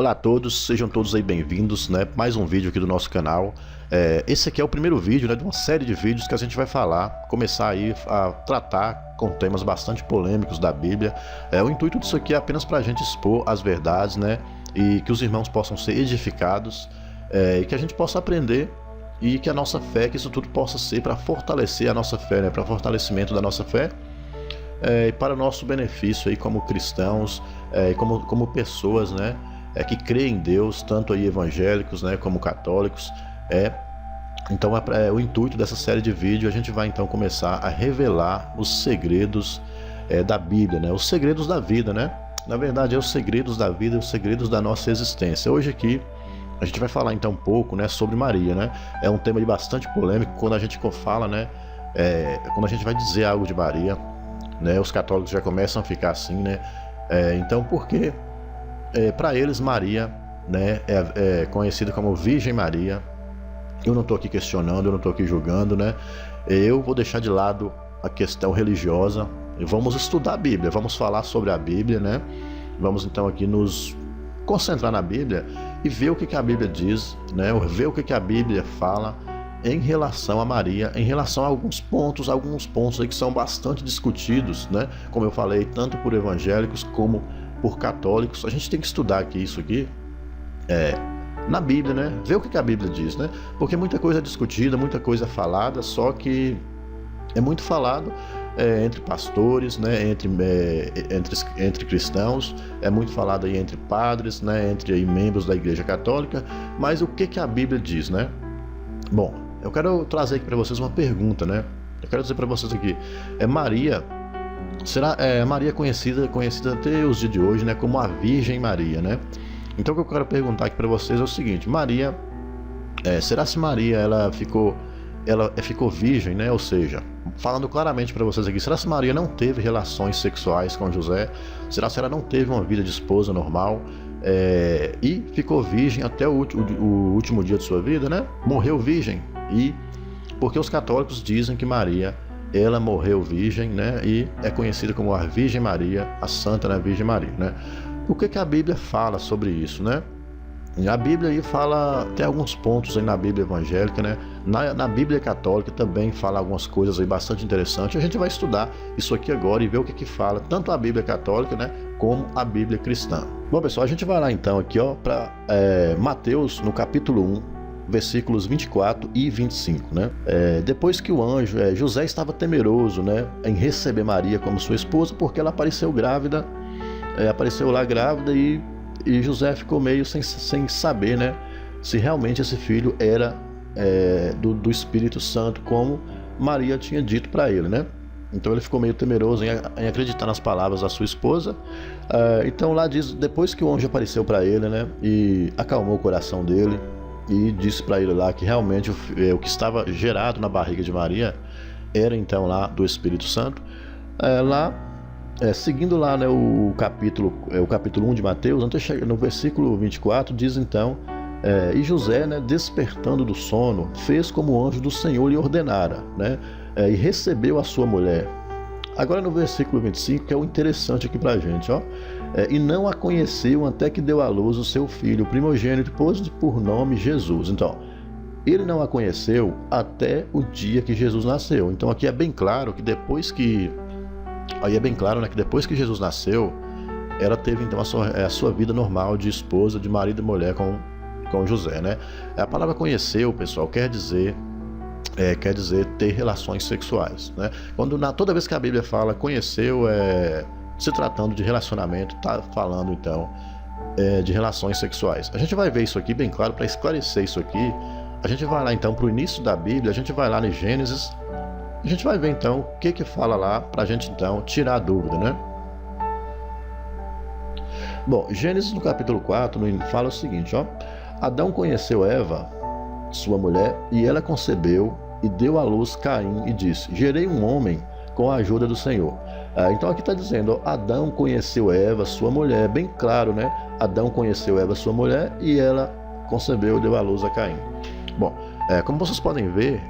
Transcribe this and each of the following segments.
Olá a todos, sejam todos aí bem-vindos, né? Mais um vídeo aqui do nosso canal. Esse aqui é o primeiro vídeo, né, de uma série de vídeos que a gente vai começar aí a tratar com temas bastante polêmicos da Bíblia. O intuito disso aqui é apenas para a gente expor as verdades, né? E que os irmãos possam ser edificados, e que a gente possa aprender e que a nossa fé, que isso tudo possa ser para fortalecer a nossa fé, né? Para fortalecimento da nossa fé. E para o nosso benefício aí como cristãos, como pessoas, né, que creem em Deus, tanto aí evangélicos, né, como católicos. Então o intuito dessa série de vídeos, a gente vai então começar a revelar os segredos da Bíblia, né, os segredos da vida, né? Na verdade, os segredos da vida, os segredos da nossa existência. Hoje aqui a gente vai falar então um pouco, né, sobre Maria, né? É um tema de bastante polêmico quando a gente fala, né, quando a gente vai dizer algo de Maria, né, os católicos já começam a ficar assim, né? Então, porque para eles Maria, né, é conhecida como Virgem Maria. Eu não estou aqui questionando, eu não estou aqui julgando, né? Eu vou deixar de lado a questão religiosa e vamos estudar a Bíblia, vamos falar sobre a Bíblia, né? Vamos então aqui nos concentrar na Bíblia e ver o que a Bíblia diz, né? Ver o que a Bíblia fala em relação a Maria, em relação a alguns pontos aí que são bastante discutidos, né? Como eu falei, tanto por evangélicos como por católicos. A gente tem que estudar aqui isso aqui na Bíblia, né? Ver o que a Bíblia diz, né? Porque muita coisa é discutida, muita coisa é falada, só que é muito falado entre pastores, né? Entre cristãos, é muito falado aí entre padres, né? Entre aí membros da Igreja Católica. Mas o que a Bíblia diz, né? Bom, eu quero trazer aqui para vocês uma pergunta, né? Eu quero dizer para vocês aqui, Maria, será Maria conhecida até os dias de hoje, né, como a Virgem Maria, né? Então o que eu quero perguntar aqui para vocês é o seguinte: Maria, será se Maria ela ficou virgem, né? Ou seja, falando claramente para vocês aqui, será se Maria não teve relações sexuais com José? Será se ela não teve uma vida de esposa normal? E ficou virgem até o último dia de sua vida, né? Morreu virgem. E porque os católicos dizem que Maria, ela morreu virgem, né? E é conhecida como a Virgem Maria, a Santa, né? Virgem Maria, né? O que a Bíblia fala sobre isso, né? A Bíblia aí fala, tem alguns pontos aí na Bíblia evangélica, né? Na Bíblia católica também fala algumas coisas aí bastante interessantes. A gente vai estudar isso aqui agora e ver o que fala tanto a Bíblia católica, né, como a Bíblia cristã. Bom, pessoal, a gente vai lá então aqui, ó, para Mateus, no capítulo 1, versículos 24 e 25, né? Depois que o anjo, José estava temeroso, né, em receber Maria como sua esposa, porque ela apareceu grávida, apareceu lá grávida e José ficou meio sem saber, né, se realmente esse filho era do Espírito Santo, como Maria tinha dito para ele, né? Então ele ficou meio temeroso em acreditar nas palavras da sua esposa. Então lá diz, depois que o anjo apareceu para ele, né, e acalmou o coração dele e disse para ele lá que realmente o que estava gerado na barriga de Maria era então lá do Espírito Santo. Seguindo lá, né, o capítulo 1 de Mateus, no versículo 24, diz então, e José, né, despertando do sono, fez como o anjo do Senhor lhe ordenara, né, e recebeu a sua mulher. Agora no versículo 25, que é o interessante aqui pra gente, ó, e não a conheceu até que deu à luz o seu filho, o primogênito, pôs por nome Jesus. Então, ele não a conheceu até o dia que Jesus nasceu. Então aqui é bem claro que depois que Jesus nasceu, ela teve então a sua vida normal de esposa, de marido e mulher com José, né? A palavra conheceu, pessoal, quer dizer ter relações sexuais, né? Toda vez que a Bíblia fala conheceu, se tratando de relacionamento, está falando então de relações sexuais. A gente vai ver isso aqui bem claro. Para esclarecer isso aqui, a gente vai lá então para o início da Bíblia, a gente vai lá em Gênesis. A gente vai ver então o que fala lá para a gente então tirar a dúvida, né? Bom, Gênesis no capítulo 4 fala o seguinte, ó: Adão conheceu Eva, sua mulher, e ela concebeu e deu à luz Caim e disse: gerei um homem com a ajuda do Senhor. Então aqui está dizendo, ó, Adão conheceu Eva, sua mulher, bem claro, né? Adão conheceu Eva, sua mulher, e ela concebeu e deu à luz a Caim. Bom, como vocês podem ver,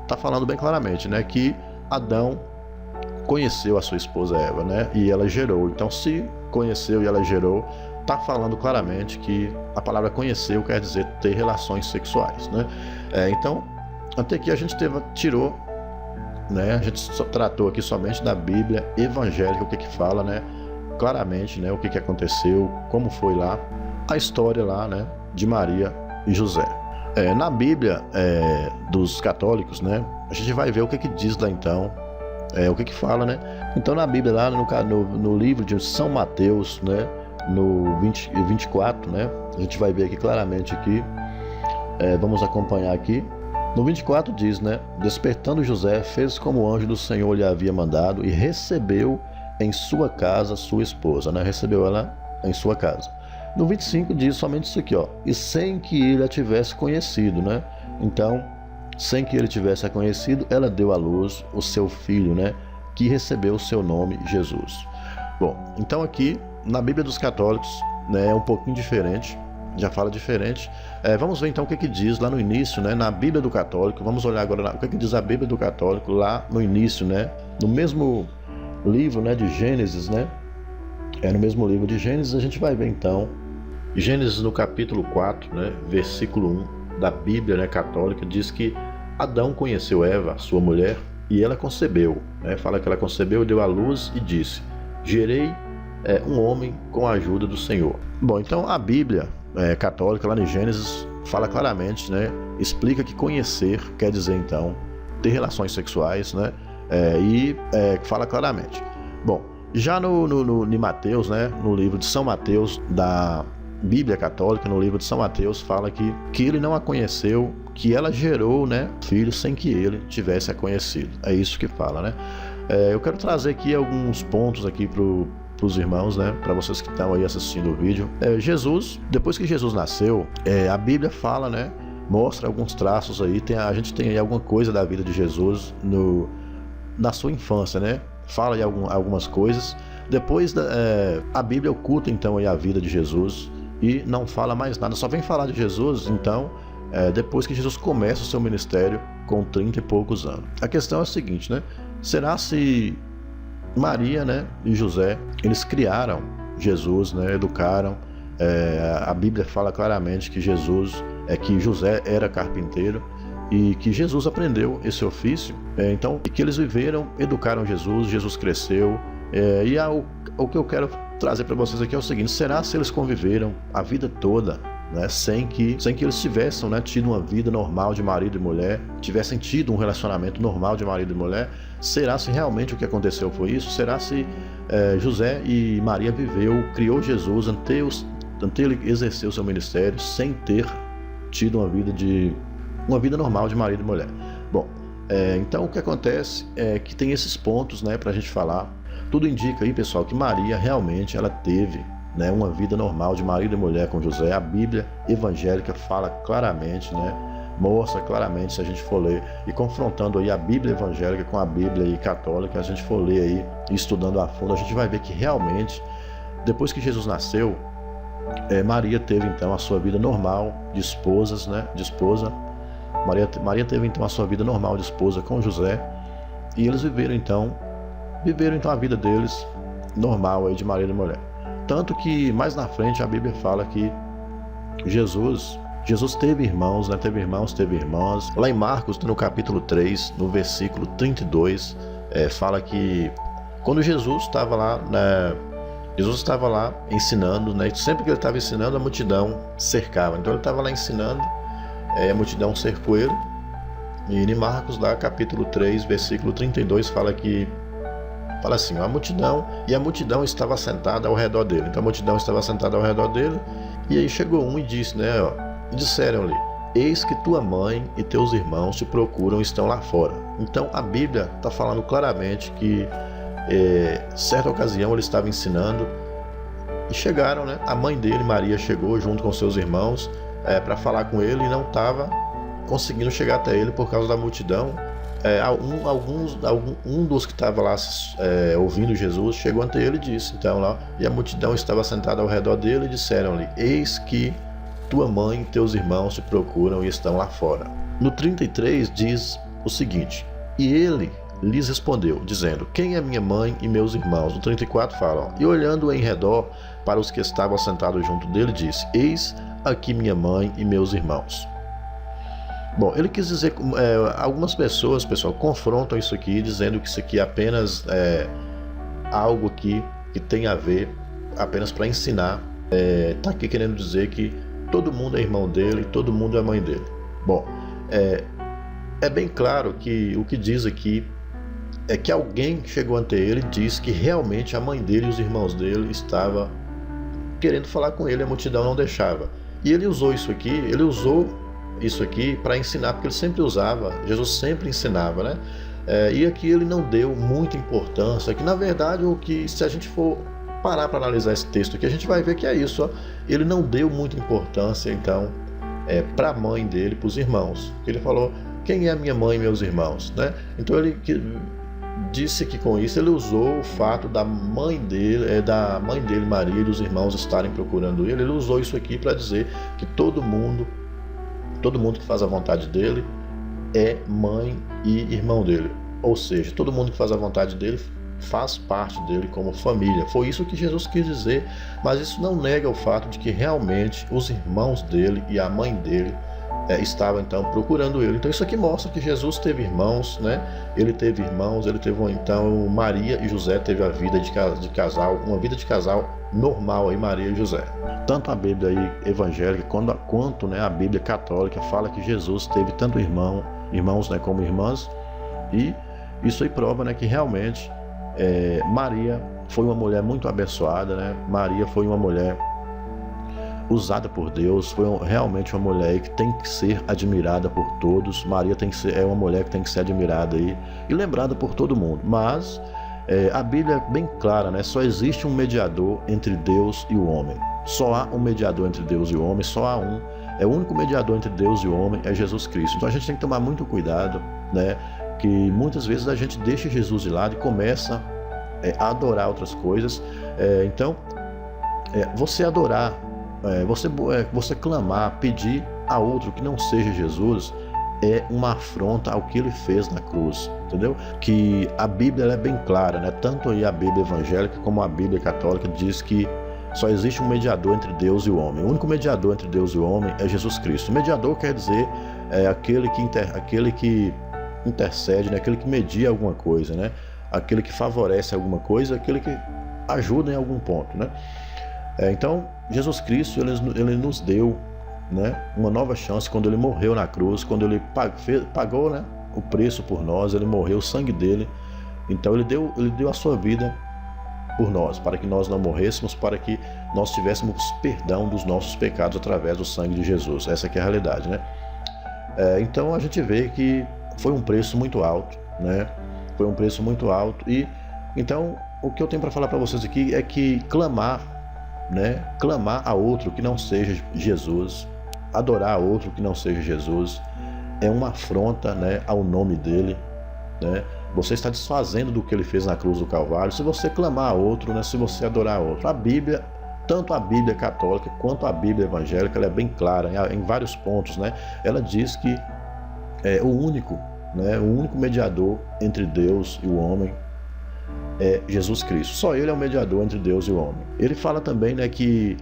está falando bem claramente, né, que Adão conheceu a sua esposa Eva, né, e ela gerou. Então, se conheceu e ela gerou, está falando claramente que a palavra conheceu quer dizer ter relações sexuais, né? Então, até aqui a gente tirou, né? A gente só tratou aqui somente da Bíblia evangélica, o que fala, né? Claramente, né? O que aconteceu, como foi lá, a história lá, né? De Maria e José. Na Bíblia dos católicos, né? A gente vai ver o que diz lá então, o que fala, né? Então na Bíblia lá no livro de São Mateus, né? No 24, né? A gente vai ver aqui claramente aqui, vamos acompanhar aqui. No 24 diz, né? Despertando José, fez como o anjo do Senhor lhe havia mandado e recebeu em sua casa sua esposa, né? Recebeu ela em sua casa. No 25 diz somente isso aqui, ó. E sem que ele a tivesse conhecido, né? Então, sem que ele tivesse a conhecido, ela deu à luz o seu filho, né? Que recebeu o seu nome, Jesus. Bom, então aqui, na Bíblia dos católicos, né? É um pouquinho diferente. Já fala diferente. Vamos ver então o que diz lá no início, né, na Bíblia do Católico. Vamos olhar agora o que diz a Bíblia do Católico lá no início, né, no mesmo livro, né, de Gênesis, né, no mesmo livro de Gênesis. A gente vai ver então Gênesis no capítulo 4, né, versículo 1 da Bíblia, né, católica, diz que Adão conheceu Eva, sua mulher, e ela concebeu, né, fala que ela concebeu, deu à luz e disse: gerei um homem com a ajuda do Senhor. Bom, então a Bíblia católica lá em Gênesis fala claramente, né, explica que conhecer quer dizer então ter relações sexuais, né, e fala claramente. Bom, já em Mateus, né, no livro de São Mateus da Bíblia católica, no livro de São Mateus fala que ele não a conheceu, que ela gerou, né, filho sem que ele tivesse a conhecido. É isso que fala, né? Eu quero trazer aqui alguns pontos aqui para os irmãos, né, para vocês que estão aí assistindo o vídeo. Jesus, depois que Jesus nasceu, a Bíblia fala, né, mostra alguns traços aí, a gente tem aí alguma coisa da vida de Jesus na sua infância, né, fala aí algumas coisas. Depois a Bíblia oculta então aí a vida de Jesus e não fala mais nada, só vem falar de Jesus então depois que Jesus começa o seu ministério com 30 e poucos anos. A questão é a seguinte, né, será se Maria, né, e José, eles criaram Jesus, né, educaram. A Bíblia fala claramente que que José era carpinteiro e que Jesus aprendeu esse ofício. Então, que eles viveram, educaram Jesus cresceu. O que eu quero trazer para vocês aqui é o seguinte: será se eles conviveram a vida toda, né, sem que eles tivessem, né, tido uma vida normal de marido e mulher, tivessem tido um relacionamento normal de marido e mulher? Será se realmente o que aconteceu foi isso? Será se José e Maria criou Jesus ante ele exercer o seu ministério sem ter tido uma vida normal de marido e mulher? Bom, então o que acontece é que tem esses pontos, né, para a gente falar. Tudo indica aí, pessoal, que Maria realmente ela teve, né, uma vida normal de marido e mulher com José. A Bíblia evangélica fala claramente, né, mostra claramente, se a gente for ler e confrontando aí a Bíblia evangélica com a Bíblia aí católica, a gente for ler aí e estudando a fundo, a gente vai ver que realmente, depois que Jesus nasceu, Maria teve então a sua vida normal de esposas, né, de esposa. Maria teve então a sua vida normal de esposa com José, e eles viveram então a vida deles normal aí de marido e mulher. Tanto que mais na frente a Bíblia fala que Jesus teve irmãos, né? Teve irmãs. Lá em Marcos, no capítulo 3, no versículo 32, fala que quando Jesus estava lá, né, ensinando, né? E sempre que ele estava ensinando, a multidão cercava. Então ele estava lá ensinando, a multidão cercou ele. E em Marcos, lá, capítulo 3, versículo 32, fala assim, a multidão estava sentada ao redor dele. Então a multidão estava sentada ao redor dele, e aí chegou um e disse, né, disseram-lhe: eis que tua mãe e teus irmãos te procuram e estão lá fora. Então a Bíblia está falando claramente que certa ocasião ele estava ensinando e chegaram, né, a mãe dele, Maria, chegou junto com seus irmãos para falar com ele, e não estava conseguindo chegar até ele por causa da multidão. Um dos que estava lá ouvindo Jesus chegou ante ele e disse, então lá, e a multidão estava sentada ao redor dele, e disseram-lhe: eis que tua mãe e teus irmãos te procuram e estão lá fora. No 33 diz o seguinte: e ele lhes respondeu, dizendo: quem é minha mãe e meus irmãos? No 34 fala: e olhando em redor, para os que estavam sentados junto dele, disse: Eis aqui minha mãe e meus irmãos. Bom, ele quis dizer, algumas pessoas, pessoal, confrontam isso aqui, dizendo que isso aqui é apenas algo aqui que tem a ver apenas para ensinar. Está aqui querendo dizer que todo mundo é irmão dele, todo mundo é mãe dele. Bom, é bem claro que o que diz aqui é que alguém chegou ante ele e disse que realmente a mãe dele e os irmãos dele estavam querendo falar com ele, a multidão não deixava. E ele usou isso aqui para ensinar, porque ele sempre usava, Jesus sempre ensinava, né? E aqui ele não deu muita importância, que na verdade, se a gente for parar para analisar esse texto aqui, a gente vai ver que é isso, ó. Ele não deu muita importância, então, para a mãe dele, para os irmãos. Ele falou: quem é a minha mãe e meus irmãos, né? Então ele disse que com isso ele usou o fato da mãe dele, Maria, e dos irmãos estarem procurando ele. Ele usou isso aqui para dizer que todo mundo que faz a vontade dele é mãe e irmão dele. Ou seja, todo mundo que faz a vontade dele faz parte dele como família. Foi isso que Jesus quis dizer, mas isso não nega o fato de que realmente os irmãos dele e a mãe dele estavam então procurando ele. Então isso aqui mostra que Jesus teve irmãos, né? Ele teve irmãos, então Maria e José teve a vida de casal, uma vida de casal normal aí, Maria e José. Tanto a Bíblia aí evangélica quanto né, a Bíblia católica fala que Jesus teve tanto irmãos, né, como irmãs, e isso aí prova, né, que realmente Maria foi uma mulher muito abençoada, né? Maria foi uma mulher usada por Deus, foi realmente uma mulher que tem que ser admirada por todos. Maria é uma mulher que tem que ser admirada aí e lembrada por todo mundo. Mas a Bíblia é bem clara, né? Só existe um mediador entre Deus e o homem. Só há um mediador entre Deus e o homem, só há um. O único mediador entre Deus e o homem é Jesus Cristo. Então a gente tem que tomar muito cuidado, né? Que muitas vezes a gente deixa Jesus de lado e começa a adorar outras coisas. Então, você adorar, você clamar, pedir a outro que não seja Jesus, é uma afronta ao que ele fez na cruz, entendeu? Que a Bíblia é bem clara, né? Tanto aí a Bíblia evangélica como a Bíblia católica diz que só existe um mediador entre Deus e o homem. O único mediador entre Deus e o homem é Jesus Cristo. O mediador quer dizer aquele que intercede, né? Aquele que media alguma coisa, né? Aquele que favorece alguma coisa, aquele que ajuda em algum ponto, né? Então, Jesus Cristo, ele nos deu, né, uma nova chance quando ele morreu na cruz, quando ele pagou, né, o preço por nós, ele morreu, o sangue dele. Então ele deu a sua vida por nós, para que nós não morrêssemos, para que nós tivéssemos perdão dos nossos pecados através do sangue de Jesus. Essa que é a realidade, né? Então a gente vê que foi um preço muito alto, né? Foi um preço muito alto. E então o que eu tenho para falar para vocês aqui é que clamar a outro que não seja Jesus, adorar a outro que não seja Jesus, é uma afronta, né, ao nome dele, né? Você está desfazendo do que ele fez na cruz do Calvário se você clamar a outro, né, se você adorar a outro. A Bíblia, tanto a Bíblia católica quanto a Bíblia evangélica, ela é bem clara em vários pontos, né? Ela diz que o único mediador entre Deus e o homem é Jesus Cristo. Só ele é o mediador entre Deus e o homem. Ele fala também, né, que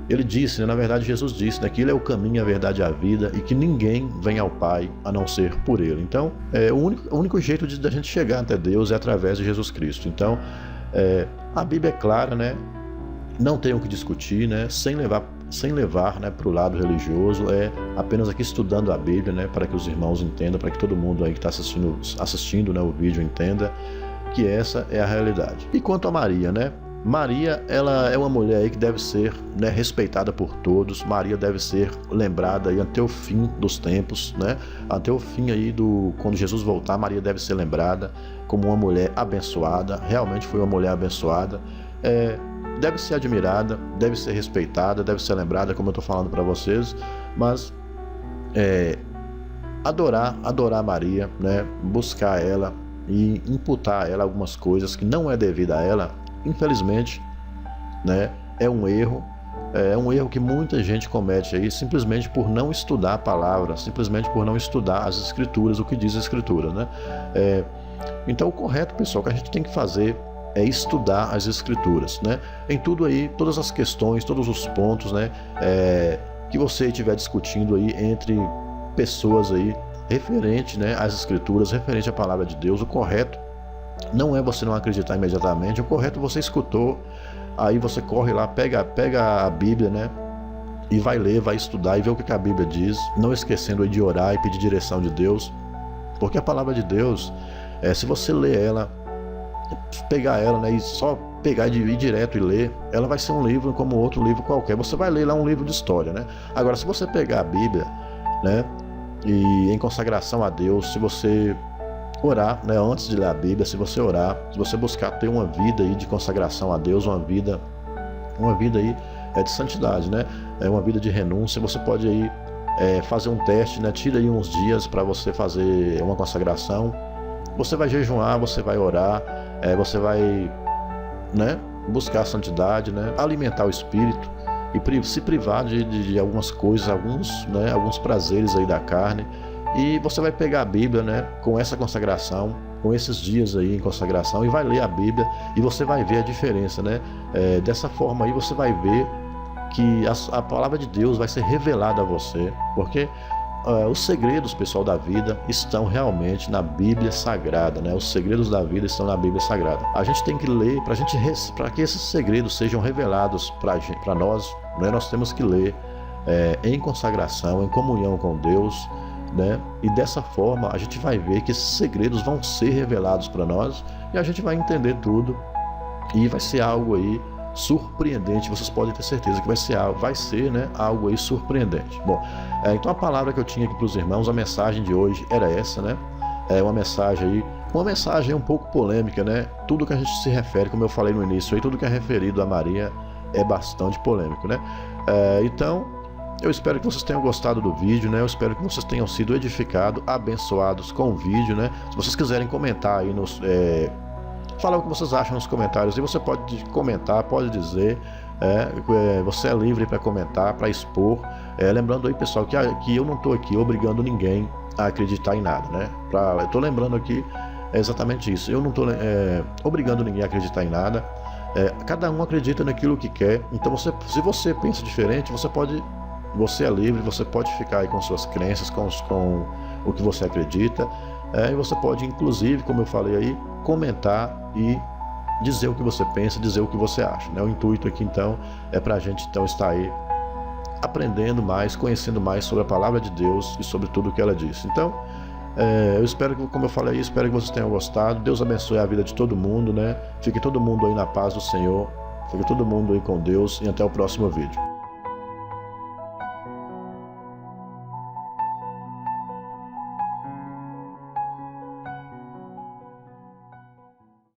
ele disse, né, na verdade Jesus disse, né, que ele é o caminho, a verdade e a vida, e que ninguém vem ao Pai a não ser por ele. Então, o único jeito da gente chegar até Deus é através de Jesus Cristo. Então, a Bíblia é clara, né? Não tem o que discutir, né? Sem levar, né, para o lado religioso, apenas aqui estudando a Bíblia, né, para que os irmãos entendam, para que todo mundo aí que está assistindo, né, o vídeo entenda que essa é a realidade. E quanto a Maria, né? Maria, ela é uma mulher aí que deve ser, né, respeitada por todos. Maria deve ser lembrada aí até o fim dos tempos, né? Até o fim aí quando Jesus voltar, Maria deve ser lembrada como uma mulher abençoada. Realmente foi uma mulher abençoada. Deve ser admirada, deve ser respeitada, deve ser lembrada, como eu estou falando para vocês. Mas adorar Maria, né? Buscar ela e imputar a ela algumas coisas que não é devida a ela, infelizmente, né, é um erro que muita gente comete aí, simplesmente por não estudar a palavra, simplesmente por não estudar as escrituras, o que diz a escritura, né? Então o correto, pessoal, que a gente tem que fazer é estudar as Escrituras, né? Em tudo aí, todas as questões, todos os pontos, né? Que você estiver discutindo aí entre pessoas aí referente, né, às Escrituras, referente à palavra de Deus, o correto não é você não acreditar imediatamente, o correto você escutou, aí você corre lá, pega a Bíblia, né? E vai ler, vai estudar e ver o que a Bíblia diz, não esquecendo aí de orar e pedir direção de Deus, porque a palavra de Deus, se você ler ela, pegar ela, né, e só pegar e ir direto e ler, ela vai ser um livro como outro livro qualquer. Você vai ler lá um livro de história, né? Agora, se você pegar a Bíblia, né, e em consagração a Deus, se você orar, né, antes de ler a Bíblia, se você orar, se você buscar ter uma vida aí de consagração a Deus, uma vida aí de santidade, né? Uma vida de renúncia, você pode aí fazer um teste, né? Tira aí uns dias para você fazer uma consagração. Você vai jejuar, você vai orar, você vai, né, buscar a santidade, né? Alimentar o espírito e se privar de algumas coisas, alguns prazeres aí da carne. E você vai pegar a Bíblia, né, com essa consagração, com esses dias aí em consagração, e vai ler a Bíblia e você vai ver a diferença, né? Dessa forma aí você vai ver que a palavra de Deus vai ser revelada a você, porque os segredos, pessoal, da vida estão realmente na Bíblia Sagrada, né? Os segredos da vida estão na Bíblia Sagrada. A gente tem que ler para que esses segredos sejam revelados para nós, né? Nós temos que ler em consagração, em comunhão com Deus, né? E dessa forma a gente vai ver que esses segredos vão ser revelados para nós e a gente vai entender tudo e vai ser algo aí surpreendente. Vocês podem ter certeza que vai ser, né, algo aí surpreendente. Bom, então a palavra que eu tinha aqui para os irmãos, a mensagem de hoje era essa, né? Uma mensagem um pouco polêmica, né? Tudo que a gente se refere, como eu falei no início aí, tudo que é referido a Maria é bastante polêmico, né? Então eu espero que vocês tenham gostado do vídeo, né? Eu espero que vocês tenham sido edificados, abençoados com o vídeo, né? Se vocês quiserem comentar aí falar o que vocês acham nos comentários, e você pode comentar, pode dizer, você é livre para comentar, para expor. Lembrando aí, pessoal, que eu não estou aqui obrigando ninguém a acreditar em nada, né? Eu estou lembrando aqui exatamente isso. Eu não estou obrigando ninguém a acreditar em nada. Cada um acredita naquilo que quer. Então, se você pensa diferente, você é livre, você pode ficar aí com suas crenças, com o que você acredita. E você pode, inclusive, como eu falei aí, comentar e dizer o que você pensa, dizer o que você acha, né? O intuito aqui, então, é para a gente então estar aí aprendendo mais, conhecendo mais sobre a palavra de Deus e sobre tudo o que ela diz. Então, eu espero que, como eu falei aí, espero que vocês tenham gostado. Deus abençoe a vida de todo mundo, né? Fique todo mundo aí na paz do Senhor, fique todo mundo aí com Deus e até o próximo vídeo.